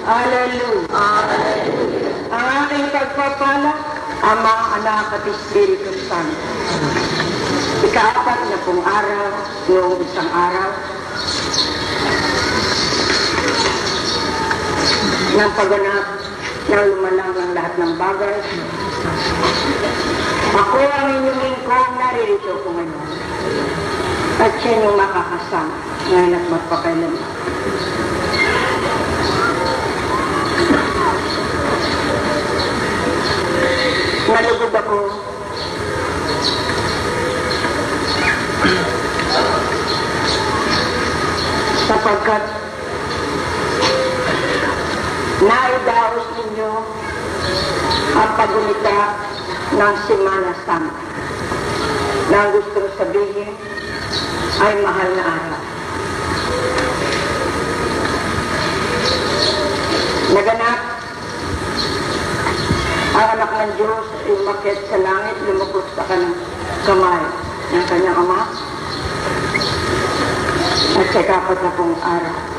Hallelujah. Hallelujah. Ang aking pagpapala, Ama, Anak at Espiritu Santo. Ika-4 na pong araw, noong isang araw, ng pagganap ng lumalang ng lahat ng bagay. Ako ang inyong lingkod, naririto ko ngayon. At siya yung makakasama ngayon at magpakailanman. Nalugod ako sapagkat naidaos ninyo ang pagulita ng Semana Santa na ang gustong sabihin ay mahal na araw. Naganap ang anak ng Diyos ay umakyat sa langit, lumukot sa kanang kamay ng kanyang ama at sa ika-4 na pong araw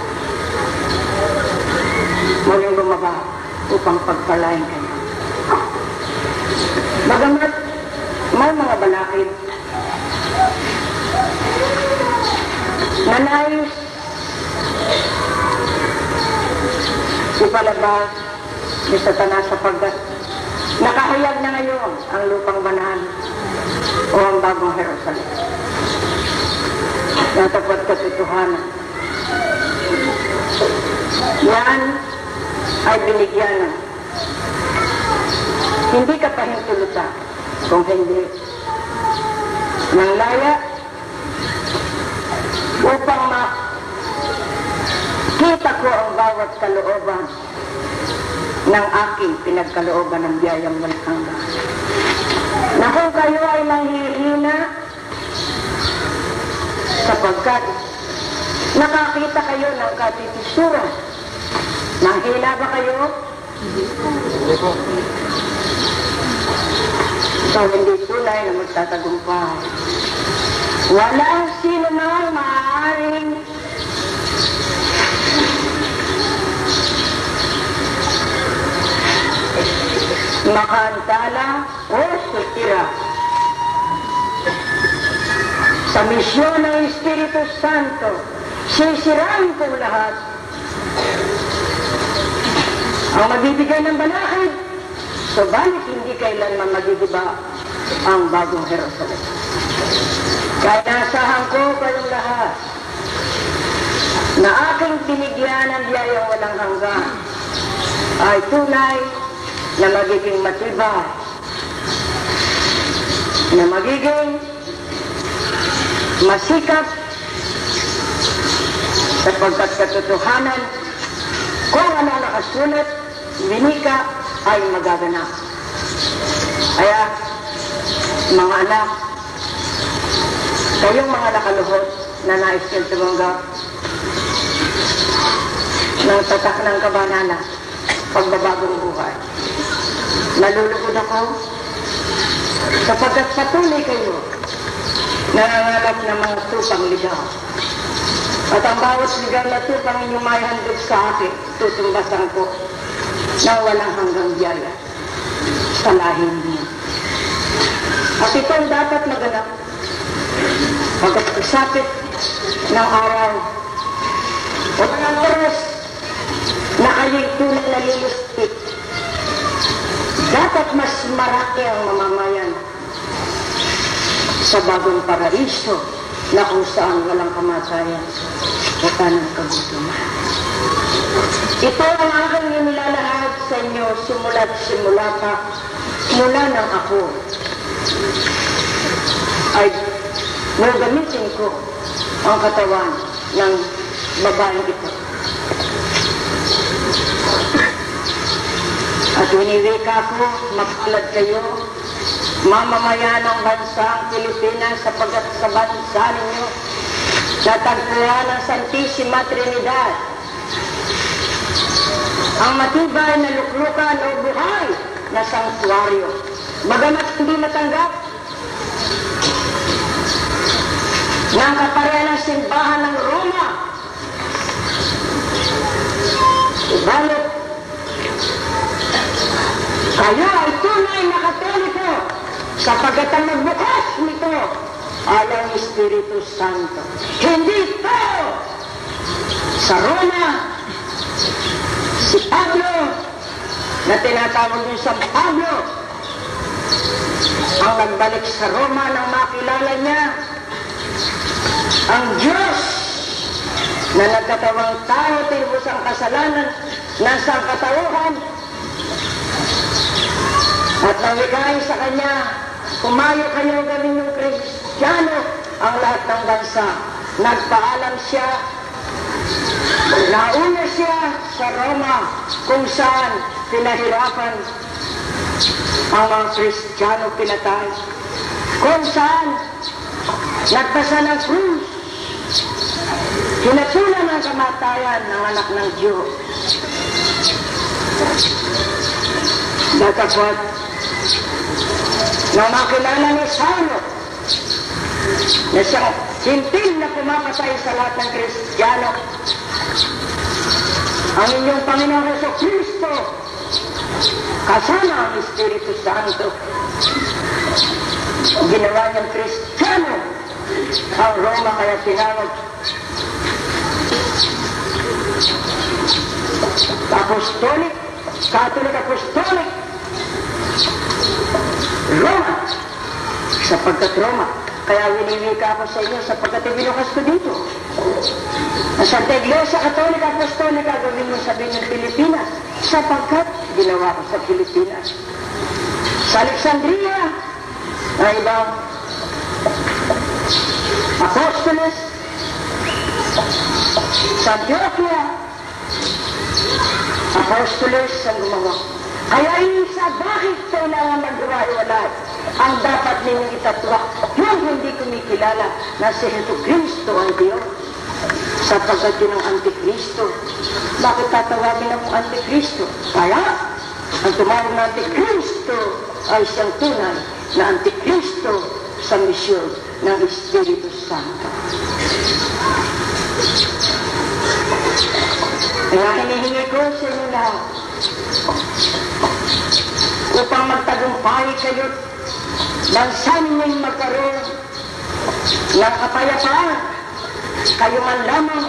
muling bumaba upang pagpalain kayo. Bagamat may mga balakid na nais ipalabas ni Satanas sapagkat nakahayag na ngayon ang lupang banal o ang bagong Jerusalem. Ang tapat katotohanan. Yan ay binigyan na. Hindi ka pahintulutan kung hindi ng laya upang makita ko ang bawat kalooban ng aking pinagkalooban ng biyayang walang hanggan. Na kung kayo ay nanghihina sapagkat nakakita kayo ng katitisuran. Nanghina ba kayo? Hindi po. Ikaw hindi tunay na magtatagumpay. Walang sino mang maaaring makaantala o sutira sa misyon ng Espiritu Santo. Sisirain ko lahat ang magbibigay ng balakid, subalit hindi kailanman magigiba ang bagong Jerusalem. Kaya nasahan ko kayong lahat na aking binigyan ng biyayang walang hanggan ay tunay na magiging matibay, na magiging masikap sapagkat katotohanan kung ano nakasulat, winika ay magaganap. Kaya, mga anak, kayong mga nakaluhod na nais niyong tumanggap ng tatak ng kabanana, pagbabagong buhay. Nalulugod ako sapagkat patuloy kayo nangangalap ng mga tupang ligaw. At ang bawat ligaw na tupang inyong may handog sa akin, tutumbasan ko na walang hanggang biyaya sa lahi niya. At ito ang dapat maganap pagkakasapit ng araw o ng oras na kayo'y tunay na lilustit. Dapat mas marami ang mamamayan sa bagong paraiso na kung saan walang kamatayan o tanang kagutuman. Ito ang aking inilalahad sa inyo simula't simula pa mula ng ako ay gagamitin ko ang katawan ng babaeng ito. At winiwika ko, mapalad kayo, mamamayan ng bansang Pilipinas sapagkat sa bansa ninyo natagpuan ng Santissima Trinidad, ang matibay na luklukan o buhay na sanktuaryo. Bagamat hindi matanggap ng kaparehan ng simbahan ng Roma, subalit Kayo ay tunay na Katoliko sapagkat ang nagbukas nito ay ang Espiritu Santo. Hindi ito sa Roma, si Pablo, na tinatawag niyo sa Pablo, ang nagbalik sa Roma nang makilala niya ang Diyos na nagkatawang tao, tinubos ang kasalanan, nasa katauhan, at nawikain sa kanya, kumayo kayo gawin yung Kristiyano ang lahat ng bansa. Nagpaalam siya, nauna siya sa Roma kung saan pinahirapan ang mga Kristiyano, pinatay. Kung saan nagpasa ng krus, hinatulan ng kamatayan ng anak ng Diyos. Datapot, nang makilala ni Saulo na siyang hintil na pumapatay sa lahat ng Kristiyano, ang inyong Panginoon Jesucristo kasama ang Espiritu Santo, ginawa niyang Kristiyano ang Roma, kaya tinawag Apostolic, Catholic Apostolic Roma, sapagkat Roma. Kaya winiwika ako sa inyo sapagkat ibinukas ko dito. Ang Santa Iglesia Catholic Apostolic, gawin mo sabihin ng Pilipinas, sapagkat ginawa ko sa Pilipinas. Sa Alexandria, ang ibang Apostoles, sa Antioquia, Apostoles ang gumawa. Kaya isa, bakit kailangan maghiwa-hiwalay? Ang dapat ninyong itatwa, yung hindi kumikilala na si Jesucristo ang Diyos, sapagkat yun ang Antikristo. Bakit tatawagin ang Antikristo? Kaya, ang tumawag na Antikristo ay siyang tunay na Antikristo sa misyon ng Espiritu Santo. Kaya hinihingi ko sa inyo lahat upang magtagumpay kayo bansa ninyong magkaroon ng kapayapaan. Kayo man lamang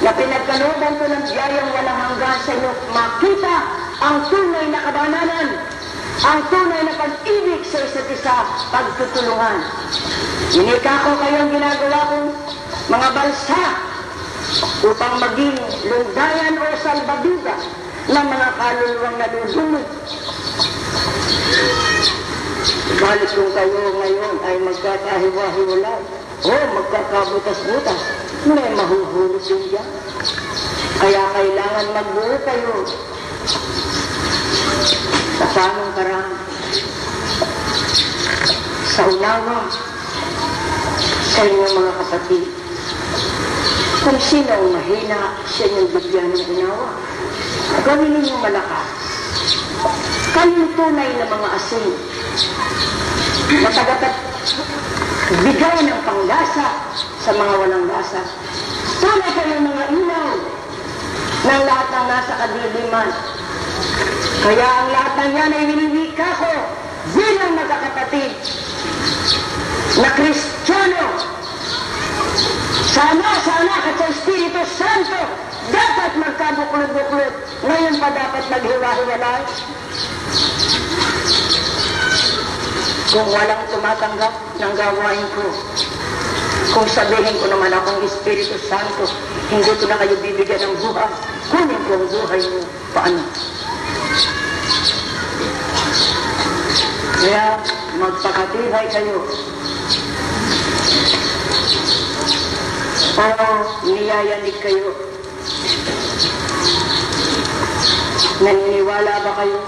na pinagkalooban ko ng biyayang walang hanggan sa inyo, makita ang tunay na kabananan, ang tunay na pag-ibig sa isa't isa, pagtutulungan. Inika ko kayong ginagawa kong mga bansa upang maging lunggayan o salbaduga ng mga kaluluwang nalulunod. Balik kung kayo ngayon ay magkakahiwa-hiwalay o magkakabutas-butas, may mahuhulog din yan. Kaya kailangan magbuo kayo sa tamang paraan, sa unawa sa inyong mga kapatid. Kung sino ang mahina, siya yung bigyan ng unawa. Gawin ninyong malakas. Kayong tunay na mga asin na tagapat bigay ng panglasa sa mga walang lasa. Tunay kayong mga ilaw ng lahat ng nasa kadiliman. Kaya ang lahat ng yan ay winiwika ko bilang magkakapatid na Kristiyano. Sana at sa Espiritu Santo dapat magkabuklod-buklod. Ngayon pa dapat maghiwa-hiwalay. Kung walang tumatanggap ng gawain ko, kung sabihin ko naman akong Espiritu Santo, hindi ko na kayo bibigyan ng buhay, kunin ko ang buhay mo. Paano? Kaya magpakatibay kayo. O niyayanig kayo. Naniniwala ba kayo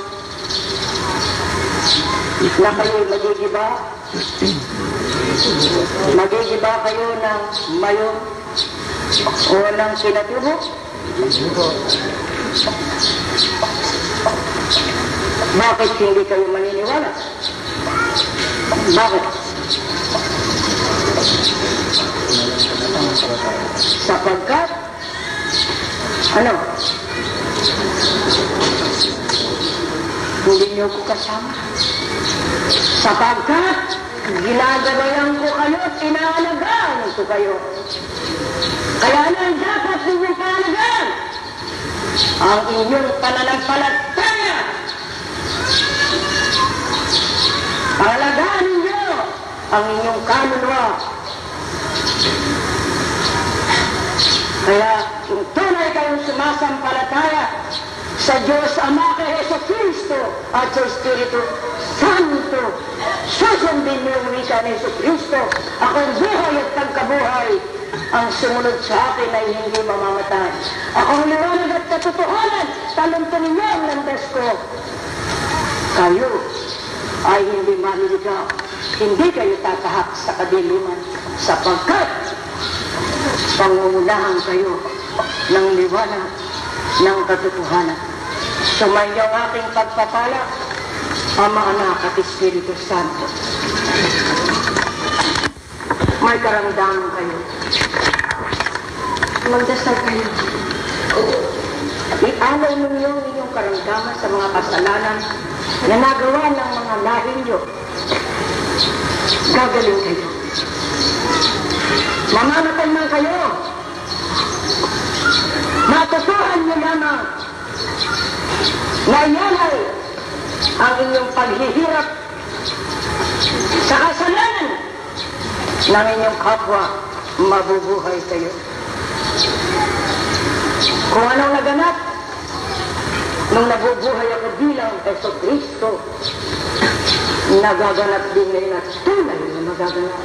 na kayo magigiba? Magigiba kayo ng mayon o ng pinatubo? Bakit hindi kayo maniniwala? Bakit? Sapagkat hindi niyo ko kasama. Sapagkat ginagabayan ko kayo at inaalagaan ko kayo. Kaya lang dapat ninyong paalagaan ang inyong pananampalataya. Paalagaan ninyo ang inyong kaluluwa. Kaya kung tunay kayong sumasampalataya sa Diyos Ama kay Jesucristo at sa Espiritu Santo, susundin niyo ang wika ni Jesucristo. Akong buhay at pagkabuhay, ang sumunod sa akin ay hindi mamamatay. Akong liwanag at katotohanan, talunto ninyo ang landas ko. Kayo ay hindi maliligaw. Hindi kayo tatahak sa kadiliman, sapagkat pangungunahan kayo ng liwanag ng katotohanan. Sumainyo ang aking pagpapala, Ama, Anak at Espiritu Santo. May karamdaman kayo. Magdasal kayo. Ialay ninyo inyong karamdaman sa mga kasalanan na nagawa ng mga lahi nyo. Gagaling kayo. Mamamatay man kayo. Matutuhan nyo lamang na ialay ang inyong paghihirap sa kasalanan ng inyong kapwa, mabubuhay kayo. Kung anong naganap nung nabubuhay ako bilang Jesucristo, nagaganap din ngayon at tunay na magaganap,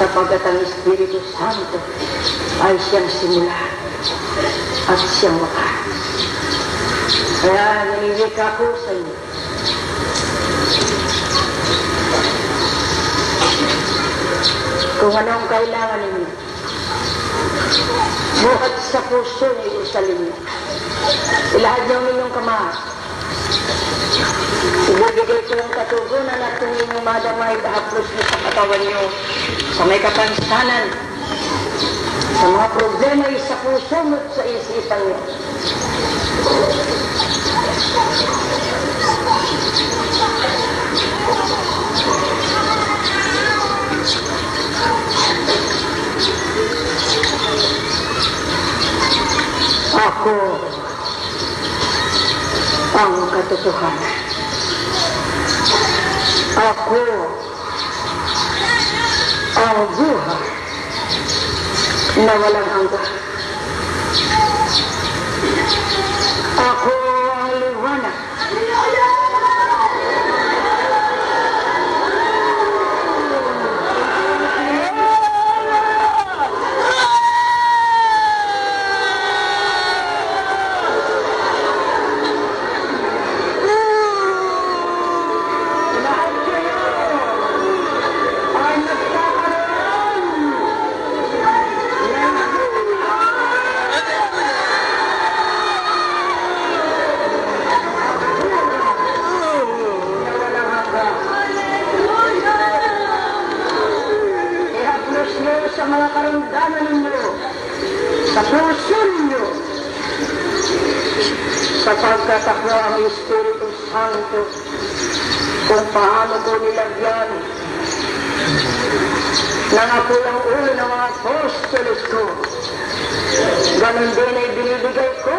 sapagkat ang Espiritu Santo ay siyang simula at siyang wakas. Kaya naniwika ko sa inyo, kung anong kailangan ninyo, buhat sa puso ni Jerusalem, ilahad niyo ang inyong kamay. Ibibigay ko yung katugunan at kung inyong madamay, ihaplos niyo sa katawan niyo, sa may kapansanan, sa mga problema sa puso mo at sa isipan niyo. Ako ang katotohanan. Ako ang buhay na walang hanggan. Ako ang liwanag. Sa mga karamdaman ninyo, sa puso ninyo, sapagkat ako ang Espiritu Santo, kung paano ko nilagyan ng ako ang ulo ng mga apostolos ko, ganun din ay binibigay ko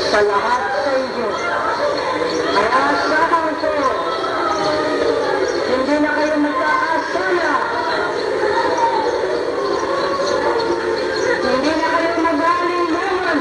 sa lahat sa inyo. Kaya asahan ko, hindi na kayo magkakasala. Hindi na kayo magaling-laman.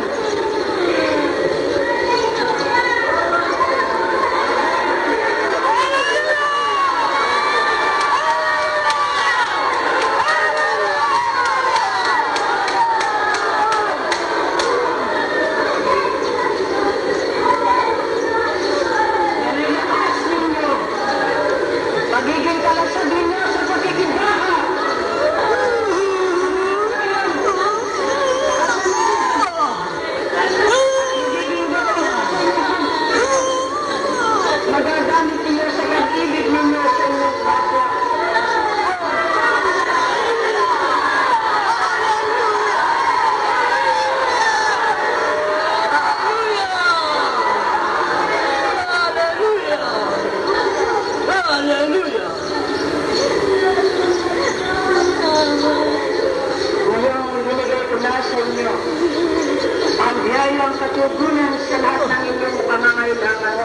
katugunan sa lahat ng inyong pangangailangan.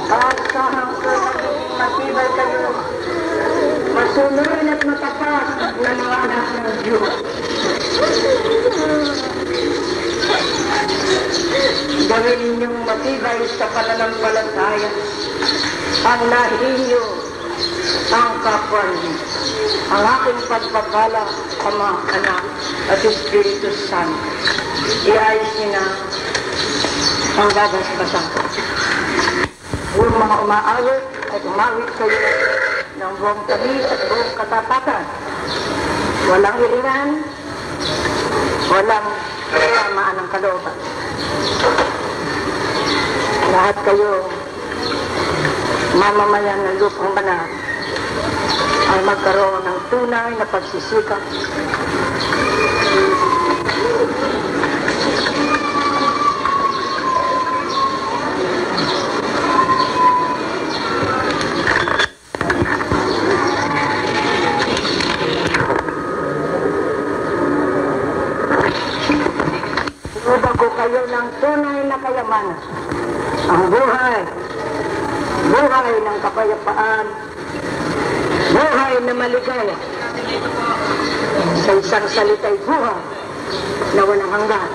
Kaasahan ko magiging matibay kayo, masunurin at matapat na mga anak ng Diyos. Gawin ninyong matibay sa pananampalataya ang lahi niyo, ang kapwa niyo. Ang aking pagpapala, Ama, Anak, at Espiritu Santo. Iayos niyo na ang babasbasan ko. Huwag mga umaawit at umawit kayo ng buong tamis at buong katapatan. Walang hilingan, walang kasamaan ng kalooban. Lahat kayo, mamamayan ng lupang banal, ay magkaroon ng tunay na pagsisikap. Inuban ko kayo ng tunay na kayamanan. Ang buhay ng kapayapaan, buhay na maligaya, sa isang salita'y buhay na walang hanggan.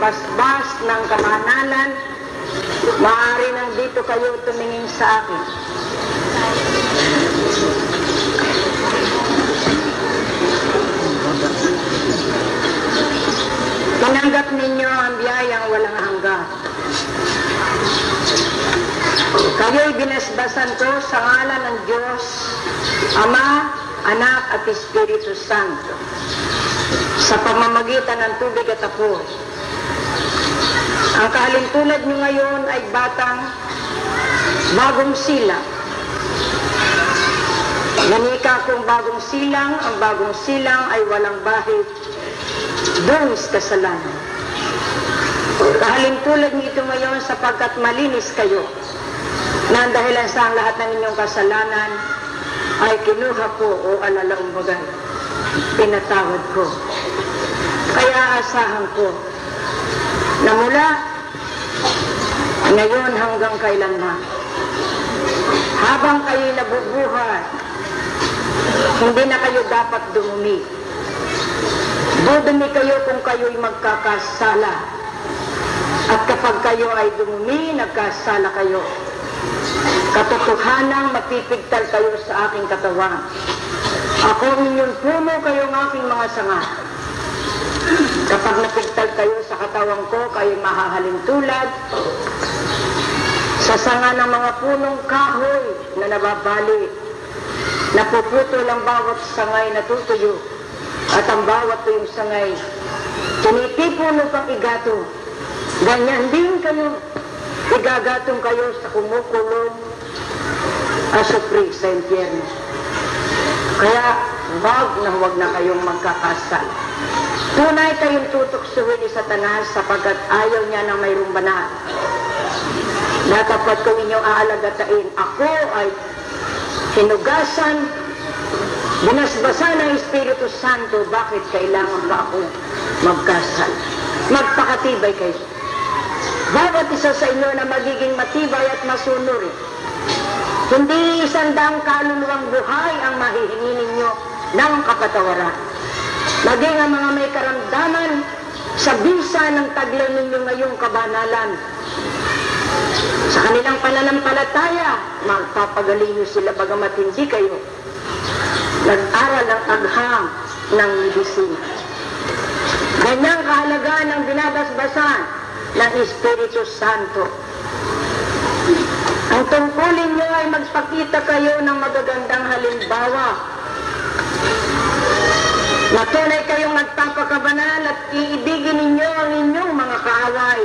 basbas ng kamanalan, maaari nang dito kayo tumingin sa akin. Tinanggap ninyo ang biyayang walang hanggan. Kayo'y binasbasan ko sa ngalan ng Diyos, Ama, Anak at Espiritu Santo, sa pamamagitan ng tubig at apoy. Ang kahalintulad nyo ngayon ay bagong silang. Nanika kong bagong silang, ang bagong silang ay walang bahid, dungis kasalanan. Kahalintulad nito ngayon sapagkat malinis kayo, na ang dahilan sa lahat ng inyong kasalanan ay kinuha ko o alalaumbagan, pinatawad ko. Kaya asahan ko na mula ngayon hanggang kailanman, habang kayo'y nabubuhay, hindi na kayo dapat dumumi. Dudumi kayo kung kayo'y magkakasala. At kapag kayo ay dumumi, nagkasala kayo, katotohanang mapipigtal kayo sa aking katawan. Ako inyong puno, kayong aking mga sanga. Kapag napigtal kayo sa katawan ko, kayo'y mahahalin tulad sa sanga ng mga punong kahoy na nababali. Napuputol ang bawat sangay na tutuyo, at ang bawat tuyong sangay tinitipon upang igato. Ganyan din kayo, igagatong kayo sa kumukulong asupri sa impyerno. Kaya wag na kayong magkakasal. Tunay kayong tutuksuhin ni Satanas sapagkat ayaw niya ng mayroong banal. Na kapag kung inyong aalagatain, ako ay hinugasan, binasbasan ng Espiritu Santo, bakit kailangan ba ako magkasal? Magpakatibay kayo. Bawat isa sa inyo na magiging matibay at masunuri. Hindi 100 kaluluwang buhay ang mahihingi ninyo ng kapatawaran. Maging ang mga may karamdaman sa bisa ng taglay ninyo ngayong kabanalan. Sa kanilang pananampalataya, magpapagaling nyo sila bagamat hindi kayo nag-aral ang agham ng medisina. Ganyang kahalagaan ng binabasbasan ng Espiritu Santo. Ang tungkulin nyo ay magpakita kayo ng magagandang halimbawa na tunay kayong nagpapakabanal at iibigin ninyo ang inyong mga kaaway.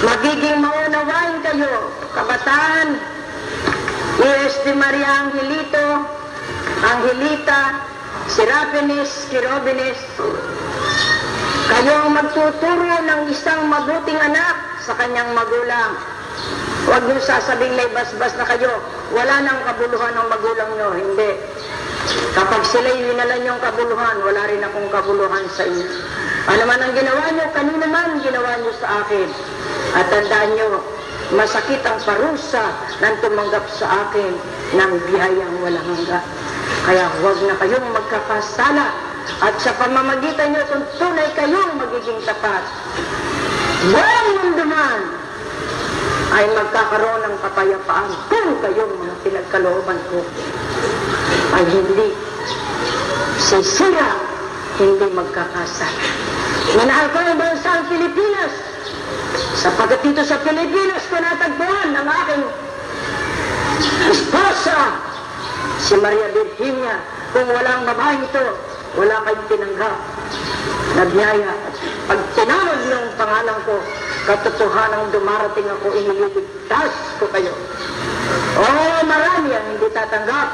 Magiging maunawain kayo, kabataan, ni Maria Angelita, Serapines, Quirobines. Kayo ang magtuturo ng isang mabuting anak sa kanyang magulang. Huwag niyo sasabing may basbas na kayo. Wala nang kabuluhan ng magulang nyo. Hindi. Kapag sila'y winala niyong kabuluhan, wala rin akong kabuluhan sa inyo. Ano man ang ginawa niyo, kanino man ginawa niyo sa akin. At tandaan niyo, masakit ang parusa ng tumanggap sa akin ng biyayang walang hanggan. Kaya huwag na kayong magkakasala. At sa pamamagitan niyo, kung tunay kayong magiging tapat, buong mundo man ay magkakaroon ng kapayapaan kung kayong mga pinagkalooban ko ay hindi sisira, hindi magkakasala. Minahal ko ang bansang Pilipinas, sapagkat dito sa Pilipinas ko natagpuan ang aking esposa, si Maria Virginia. Kung walang babae ito, wala kayong tinanggap na biyaya. Pag tinawag ng pangalan ko, katotohanang dumarating ako, iniligtas ko kayo. Marami ang hindi tatanggap.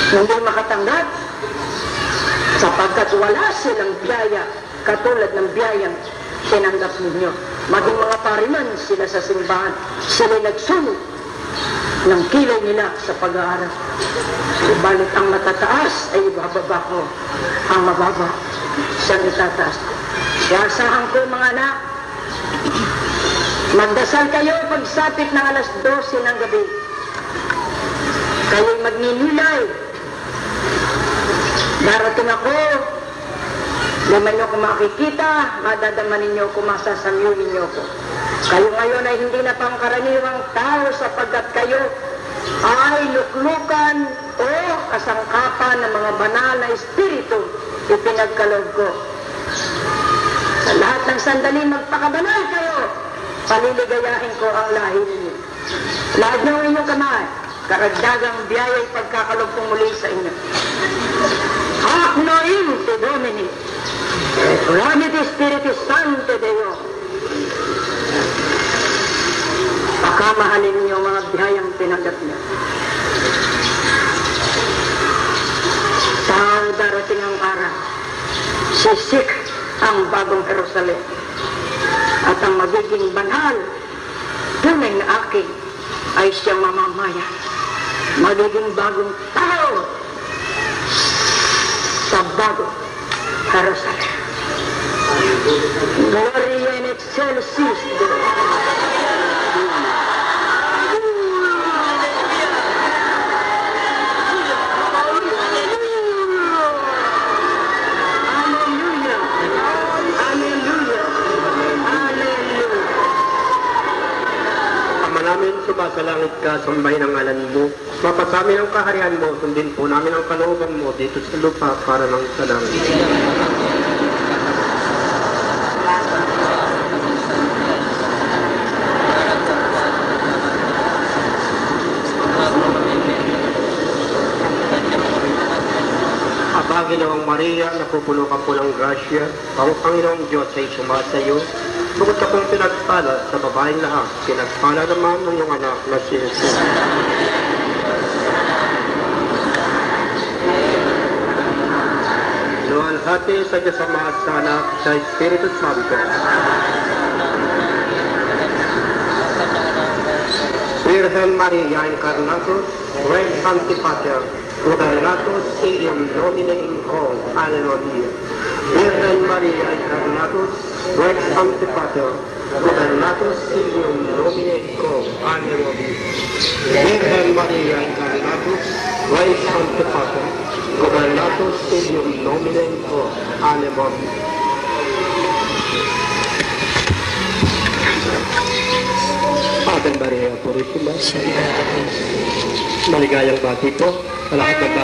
Hindi makatanggap sapagkat wala silang biyaya katulad ng biyayang tinanggap ninyo. Maging mga pariman sila sa simbahan, sila nagsunod ng kilay nila sa pag-aaral. Subalit ang matataas ay ibababa ko, ang mababa siyang itataas ko. Kaya asahan ko mga anak, magdasal kayo pagsapit ng 12:00 ng gabi. Kayo'y magninilay. Darating ako, naman nyo kung makikita, madadaman ninyo kung masasamyulin ninyo ko. Kayo ngayon ay hindi na pangkaraniwang tao sapagkat kayo ay luklukan o kasangkapan ng mga banal na espiritu ipinagkaloob ko. Sa lahat ng sandali magpakabanal kayo, paliligayahin ko ang lahi ninyo. Lahat ng inyong kamay, karagdagang biyaya'y pagkakalog kong muli sa inyo. Haknoin te Domini, et oramit Spiritus Sancte Deo. Pakamahalin ninyo ang mga biyayang pinagkat niyo. Tao darating ang araw, sisik ang bagong Jerusalem, at ang magiging banal, tunay na aking, ay siyang mamamaya. Magiging bagong tao sa bagong Jerusalem. Gloria in excelsis Deo. Namin sumasalangit ka, sambahin ang ngalan mo. Mapasami ang kaharian mo, sundin po namin ang kalooban mo dito sa lupa para ng sa langit. Aba, Ginoong Maria, napupuno ka po ng grasya, ang Panginoong Diyos ay sumasa iyo. Bukod akong pinagpala sa babaeng lahat, pinagpala naman ng iyong anak na si Jesus. Luwalhati sa Diyos Ama sa Anak sa Espiritu Santo. Virgen Maria Incarnatus, Rex Sancti Pater, Gobernatus Ilium Domine in Cor, Alleluia. Virgen Maria Incarnatus, Rex Sancti Pater, Gobernatus Ilium Domine in Cor, Alleluia. Virgen Maria Incarnatus, Rex Sancti Pater, Gobernatus Ilium Domine in Cor, Alleluia. Ave Maria Purissima, maligayang bati po sa lahat ng